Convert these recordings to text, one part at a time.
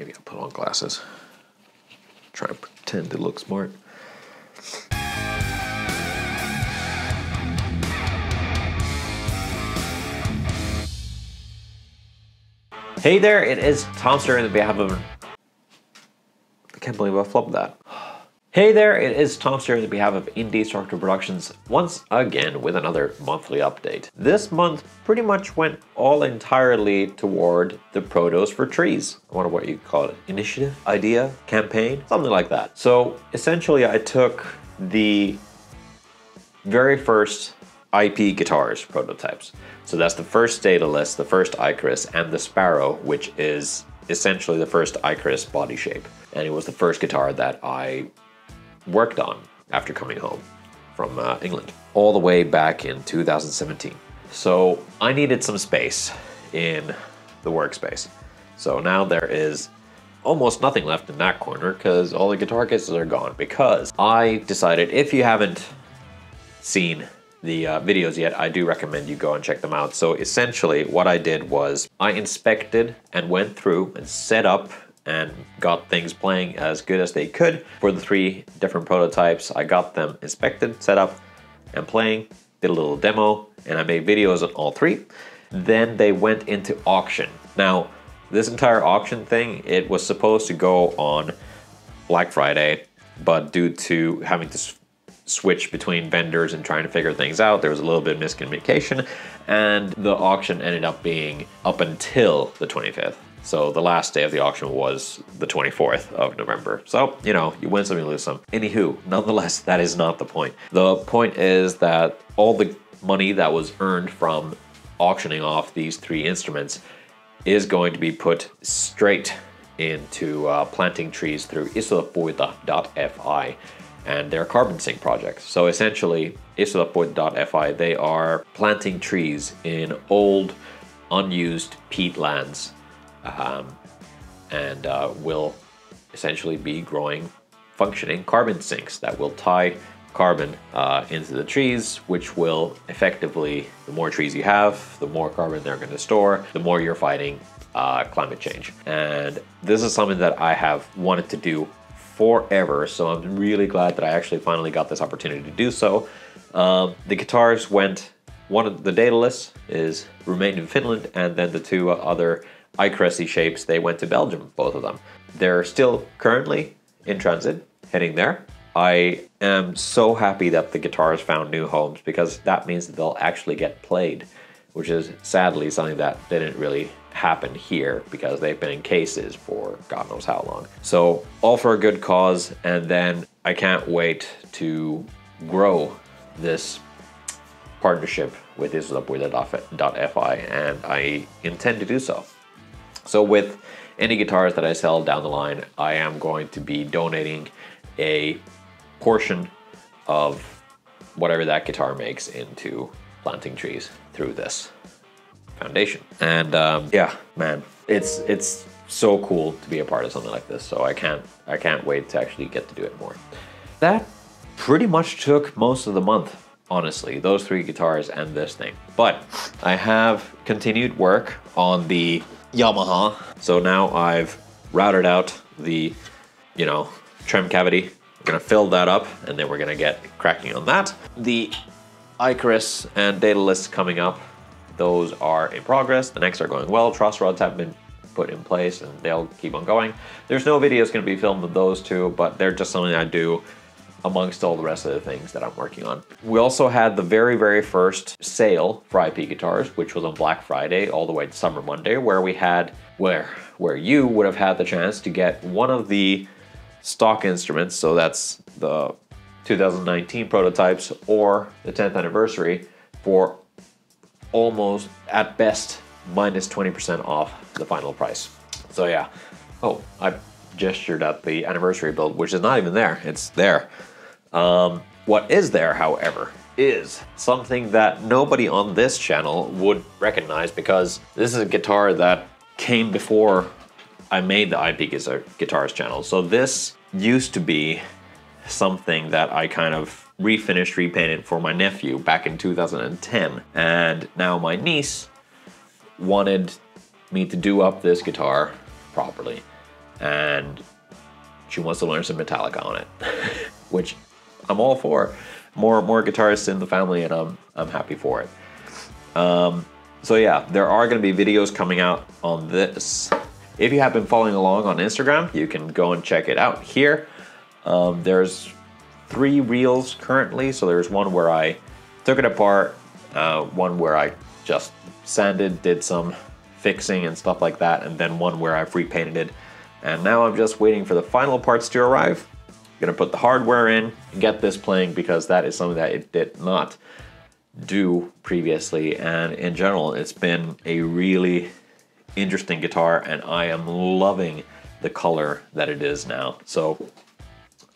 Maybe I'll put on glasses. Try and pretend to look smart. Hey there, it is Tom Stern on behalf of... I can't believe I flubbed that. Hey there, it is Tom Stern on behalf of Indestructible Productions once again with another monthly update. This month pretty much went all entirely toward the Protos for Trees. I wonder what you call it. Initiative? Idea? Campaign? Something like that. So essentially I took the very first IP guitars prototypes. So that's the first Daedalus, the first Icarus, and the Sparrow, which is essentially the first Icarus body shape. And it was the first guitar that I worked on after coming home from England, all the way back in 2017. So I needed some space in the workspace. So now there is almost nothing left in that corner because all the guitar cases are gone, because I decided, if you haven't seen the videos yet, I do recommend you go and check them out. So essentially what I did was I inspected and went through and set up and got things playing as good as they could for the 3 different prototypes. I got them inspected, set up, and playing, did a little demo, and I made videos on all 3. Then they went into auction. Now, this entire auction thing, it was supposed to go on Black Friday, but due to having to switch between vendors and trying to figure things out, there was a little bit of miscommunication, and the auction ended up being up until the 25th. So the last day of the auction was the 24th of November. So, you know, you win some, you lose some. Anywho, nonetheless, that is not the point. The point is that all the money that was earned from auctioning off these 3 instruments is going to be put straight into planting trees through isolapuita.fi and their carbon sink projects. So essentially, isolapuita.fi, they are planting trees in old, unused peatlands, and will essentially be growing functioning carbon sinks that will tie carbon into the trees, which will effectively, the more trees you have, the more carbon they're going to store, the more you're fighting climate change. And this is something that I have wanted to do forever, so I'm really glad that I actually finally got this opportunity to do so. The guitars went, one of the Daedalus remained in Finland, and then the 2 other Icarus shapes, they went to Belgium, both of them. They're still currently in transit, heading there. I am so happy that the guitars found new homes, because that means that they'll actually get played, which is sadly something that didn't really happen here because they've been in cases for God knows how long. So all for a good cause, and then I can't wait to grow this partnership with isolapuita.fi, and I intend to do so. So with any guitars that I sell down the line, I am going to be donating a portion of whatever that guitar makes into planting trees through this foundation. And yeah, man, it's so cool to be a part of something like this. So I can't wait to actually get to do it more. That pretty much took most of the month, honestly, those 3 guitars and this thing. But I have continued work on the Yamaha. So now I've routed out the, you know, trim cavity. I'm gonna fill that up, and then we're gonna get cracking on that. The Icarus and Daedalus coming up, those are in progress. The necks are going well. Truss rods have been put in place, and they'll keep on going. There's no videos gonna be filmed of those 2, but they're just something I do amongst all the rest of the things that I'm working on. We also had the very, very first sale for IP guitars, which was on Black Friday all the way to Summer Monday, where we had, where you would have had the chance to get one of the stock instruments, so that's the 2019 prototypes or the 10th anniversary, for almost, at best, minus 20% off the final price. So yeah. Oh, I gestured at the anniversary build, which is not even there. It's there. What is there, however, is something that nobody on this channel would recognize, because this is a guitar that came before I made the IP Guitars channel. So this used to be something that I kind of refinished, repainted for my nephew back in 2010. And now my niece wanted me to do up this guitar properly. and she wants to learn some Metallica on it, which I'm all for. More guitarists in the family, and I'm happy for it. So yeah, there are going to be videos coming out on this. If you have been following along on Instagram, you can go and check it out here. There's 3 reels currently. So there's one where I took it apart, one where I just sanded, did some fixing and stuff like that, and then one where I've repainted it. And now I'm just waiting for the final parts to arrive. I'm gonna put the hardware in and get this playing, because that is something that it did not do previously. And in general, it's been a really interesting guitar, and I am loving the color that it is now. So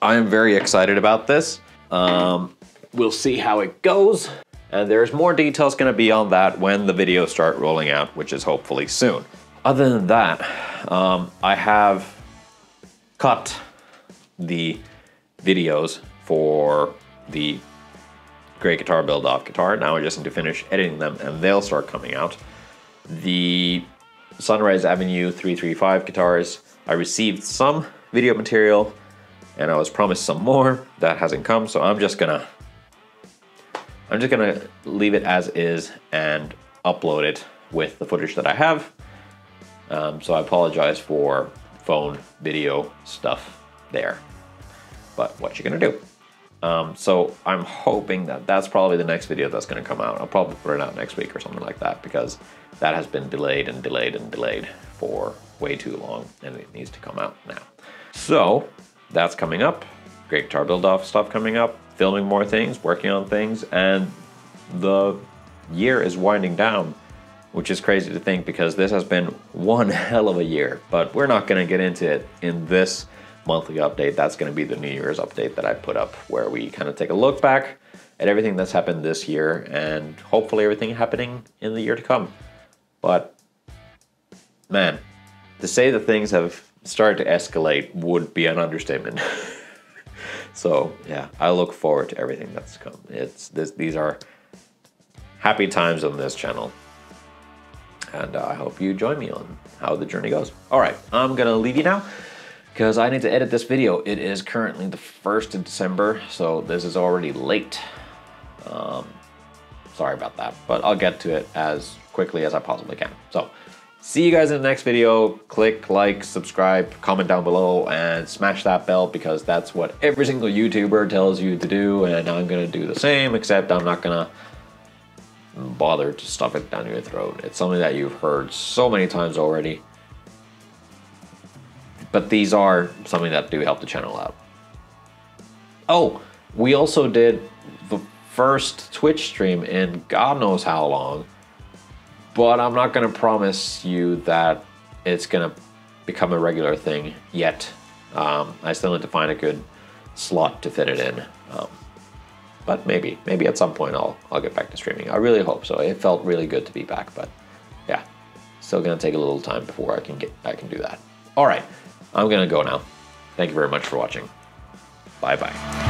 I am very excited about this. We'll see how it goes. And there's more details gonna be on that when the videos start rolling out, which is hopefully soon. Other than that, I have cut the videos for the Great Guitar Build-Off guitar. Now I just need to finish editing them, and they'll start coming out. The Sunrise Avenue 335 guitars, I received some video material, and I was promised some more. That hasn't come, so I'm just gonna leave it as is and upload it with the footage that I have. So I apologize for phone video stuff there, but what you gonna do? So I'm hoping that that's probably the next video that's gonna come out. I'll probably put it out next week or something like that, because that has been delayed and delayed and delayed for way too long, and it needs to come out now. So that's coming up. Great Guitar Build-Off stuff coming up, filming more things, working on things, and the year is winding down, which is crazy to think, because this has been one hell of a year. But we're not gonna get into it in this monthly update. That's gonna be the New Year's update that I put up, where we kind of take a look back at everything that's happened this year, and hopefully everything happening in the year to come. But man, to say that things have started to escalate would be an understatement. So yeah, I look forward to everything that's come. These are happy times on this channel, and I hope you join me on how the journey goes. All right, I'm gonna leave you now, because I need to edit this video. It is currently the 1st of December, so this is already late. Sorry about that, but I'll get to it as quickly as I possibly can. So see you guys in the next video. Click like, subscribe, comment down below, and smash that bell, because that's what every single YouTuber tells you to do, and I'm gonna do the same, except I'm not gonna bother to stuff it down your throat. It's something that you've heard so many times already, but these are something that do help the channel out. Oh, we also did the first Twitch stream in God knows how long, but I'm not gonna promise you that it's gonna become a regular thing yet. I still need to find a good slot to fit it in. But maybe at some point I'll get back to streaming. I really hope so. It felt really good to be back, but yeah, still gonna take a little time before I can do that. All right, I'm gonna go now. Thank you very much for watching. Bye-bye.